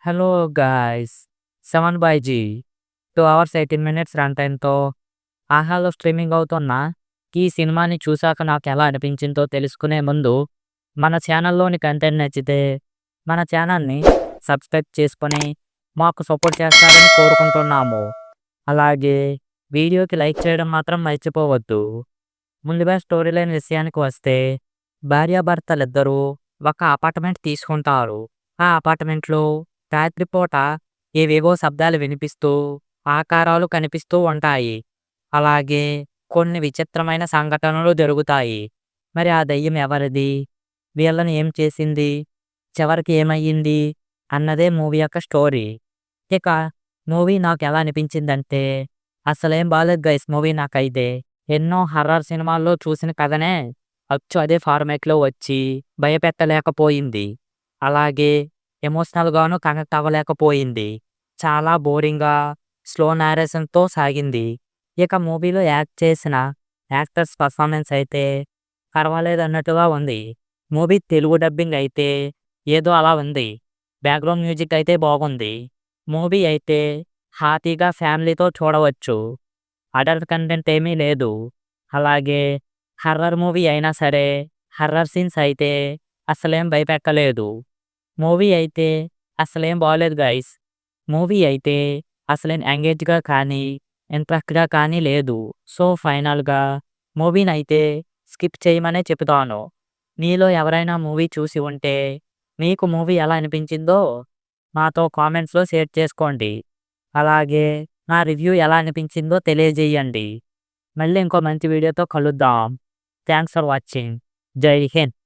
Hello guys! 'Seven by G' 2 hours 18 minutes run టైమ్‌తో ఆహాలో streaming అవుతున్న ఈ సినిమాని చూసాక నాకెలా అనిపించిందో తెలుసుకునే ముందు, మన ఛానల్‌లోని కంటెంట్ నచ్చితే మన ఛానల్‌ని సబ్స్క్రైబ్ చేసుకొని మాకు సపోర్ట్ చేస్తారని కోరుకుంటున్నాము. అలాగే వీడియోకి లైక్ చేయడం మాత్రం మర్చిపోవద్దు. ముందుగా స్టోరీ లైన్ విషయానికి వస్తే, భార్యాభర్తలిద్దరూ ఒక అపార్ట్మెంట్ తీసుకుంటారు. ఆ అపార్ట్మెంట్‌లో రాత్రిపూట ఏవేవో శబ్దాలు వినిపిస్తూ, ఆకారాలు కనిపిస్తూ ఉంటాయి. అలాగే కొన్ని విచిత్రమైన సంఘటనలు జరుగుతాయి. మరి ఆ దెయ్యం ఎవరిది? వీళ్ళని ఏం చేసింది? చివరికి ఏమయ్యింది? అన్నదే మూవీ యొక్క స్టోరీ. ఇక మూవీ నాకెలా అనిపించిందంటే, అసలేం బాలేదు గైస్ మూవీ నాకైతే. ఎన్నో హర్రర్ సినిమాల్లో చూసిన కథనే అచ్చు అదే ఫార్మాట్‌లో వచ్చి భయపెట్టలేకపోయింది. అలాగే ఎమోషనల్‌గాను కనెక్ట్ అవ్వలేకపోయింది. చాలా బోరింగ్‌గా, స్లో నేరేషన్‌తో సాగింది. ఇక మూవీలో యాక్ట్ చేసిన యాక్టర్స్ పర్ఫార్మెన్స్ అయితే పర్వాలేదన్నట్టుగా ఉంది. మూవీ తెలుగు డబ్బింగ్ అయితే ఏదో అలా ఉంది. బ్యాక్‌గ్రౌండ్ మ్యూజిక్ అయితే బాగుంది. మూవీ అయితే హాయిగా ఫ్యామిలీతో చూడవచ్చు. అడల్ట్ కంటెంట్ ఏమీ లేదు. అలాగే హర్రర్ మూవీ అయినా సరే, హర్రర్ సీన్స్ అయితే అస్సలేం భయపెట్టలేదు. మూవీ అయితే అస్సలేం బాలేదు గైస్. మూవీ అయితే అసలేం ఎంగేజ్‌గా కానీ, ఇంట్రెస్ట్‌గా కానీ లేదు. సో, ఫైనల్‌గా మూవీనైతే స్కిప్ చేయమనే చెప్తాను. మీలో ఎవరైనా మూవీ చూసి ఉంటే, మీకు మూవీ ఎలా అనిపించిందో మాతో కామెంట్స్‌లో షేర్ చేసుకోండి. అలాగే నా రివ్యూ ఎలా అనిపించిందో తెలియజేయండి. మళ్ళీ ఇంకో మంచి వీడియోతో కలుద్దాం. Thanks for watching. జై హింద్.